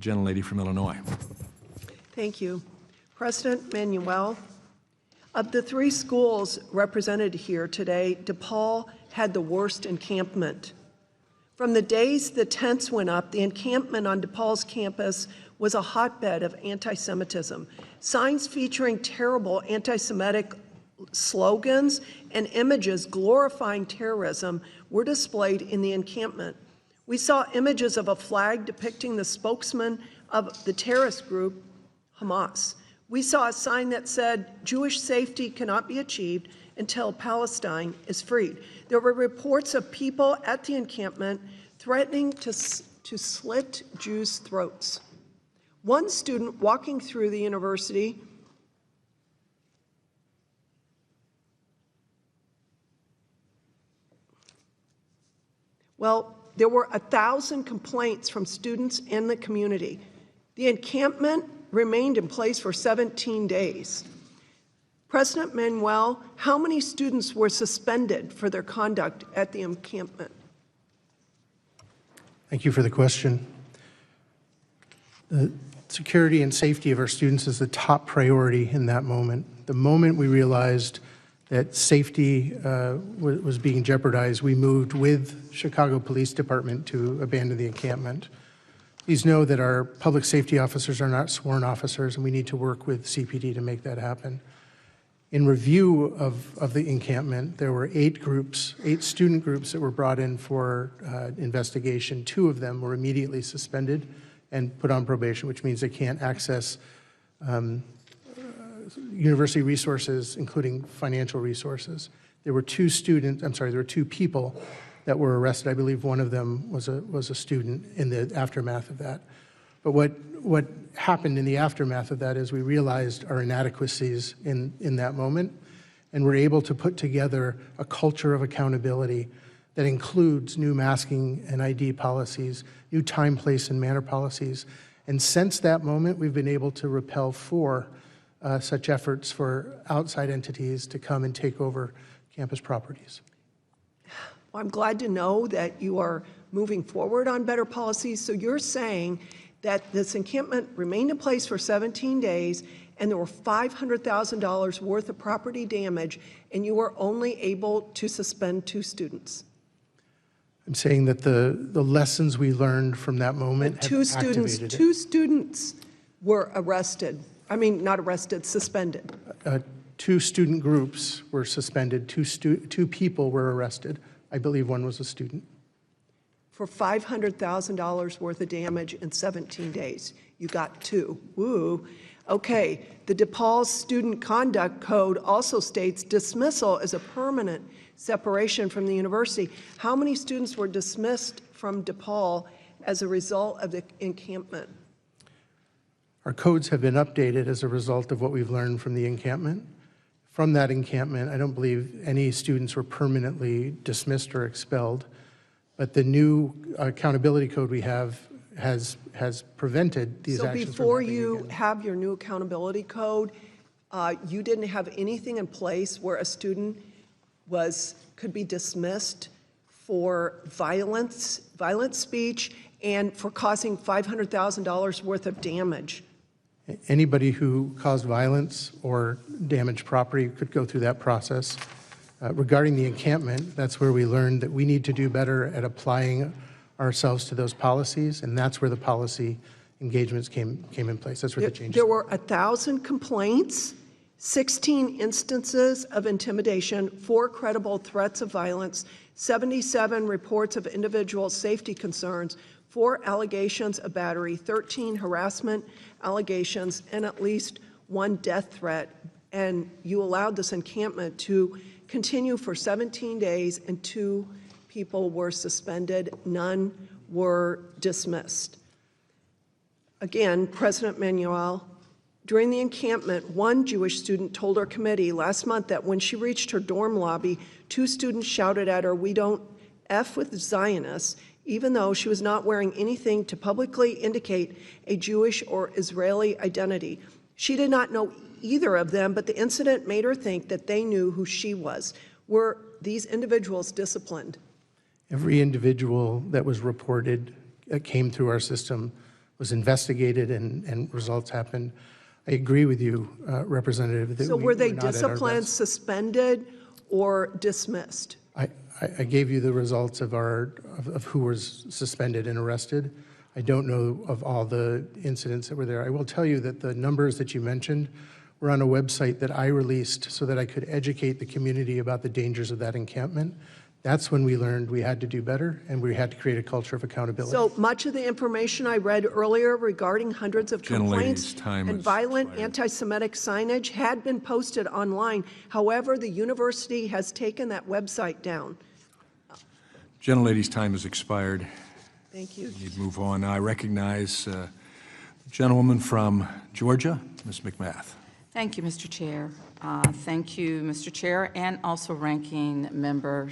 gentlelady from Illinois. Thank you. President Manuel, of the three schools represented here today, DePaul had the worst encampment. From the days the tents went up, the encampment on DePaul's campus was a hotbed of anti-Semitism. Signs featuring terrible anti-Semitic slogans and images glorifying terrorism were displayed in the encampment. We saw images of a flag depicting the spokesman of the terrorist group, Hamas. We saw a sign that said, "Jewish safety cannot be achieved until Palestine is freed." There were reports of people at the encampment threatening to slit Jews' throats. One student walking through the university there were 1,000 complaints from students in the community. The encampment remained in place for 17 days. President Manuel, how many students were suspended for their conduct at the encampment? Thank you for the question. The security and safety of our students is the top priority in that moment. The moment we realized that safety was being jeopardized, we moved with Chicago Police Department to abandon the encampment. Please know that our public safety officers are not sworn officers, and we need to work with CPD to make that happen. In review of the encampment, there were 8 student groups that were brought in for investigation. 2 of them were immediately suspended and put on probation, which means they can't access university resources, including financial resources. There were 2 people that were arrested. I believe one of them was a student in the aftermath of that. But what happened in the aftermath of that is we realized our inadequacies in that moment, and we're able to put together a culture of accountability that includes new masking and ID policies, new time, place, and manner policies. And since that moment, we've been able to repel 4 such efforts for outside entities to come and take over campus properties. Well, I'm glad to know that you are moving forward on better policies. So you're saying that this encampment remained in place for 17 days and there were $500,000 worth of property damage, and you were only able to suspend 2 students. I'm saying that the lessons we learned from that moment have activated it. 2 students were arrested. I mean, not arrested, suspended. 2 student groups were suspended. 2 people were arrested. I believe one was a student. For $500,000 worth of damage in 17 days. You got 2. Woo. Okay, the DePaul Student Conduct Code also states dismissal is a permanent separation from the university. How many students were dismissed from DePaul as a result of the encampment? Our codes have been updated as a result of what we've learned from the encampment. From that encampment, I don't believe any students were permanently dismissed or expelled, but the new accountability code we have has prevented these actions. So before from happening you again. have your new accountability code, you didn't have anything in place where a student could be dismissed for violent speech and for causing $500,000 worth of damage? Anybody who caused violence or damaged property could go through that process. Regarding the encampment, that's where we learned that we need to do better at applying ourselves to those policies, and that's where the policy engagements came in place. That's where the changes. There were 1,000 complaints, 16 instances of intimidation, 4 credible threats of violence, 77 reports of individual safety concerns, 4 allegations of battery, 13 harassment allegations, and at least 1 death threat. And you allowed this encampment to continue for 17 days, and 2 people were suspended. None were dismissed. Again, President Manuel, during the encampment, 1 Jewish student told our committee last month that when she reached her dorm lobby, 2 students shouted at her, "We don't F with Zionists," even though she was not wearing anything to publicly indicate a Jewish or Israeli identity. She did not know either of them, but the incident made her think that they knew who she was. Were these individuals disciplined? Every individual that was reported came through our system was investigated and results happened. I agree with you, Representative, that So we were they not at our disciplined, best. suspended, or dismissed? I gave you the results of who was suspended and arrested. I don't know of all the incidents that were there. I will tell you that the numbers that you mentioned were on a website that I released so that I could educate the community about the dangers of that encampment. That's when we learned we had to do better and we had to create a culture of accountability. So much of the information I read earlier regarding hundreds of complaints and violent anti-Semitic signage had been posted online. However, the university has taken that website down. Gentlelady's time has expired. Thank you. We need to move on. Now I recognize the gentlewoman from Georgia, Ms. McMath. Thank you, Mr. Chair. Thank you, Mr. Chair, and also Ranking Member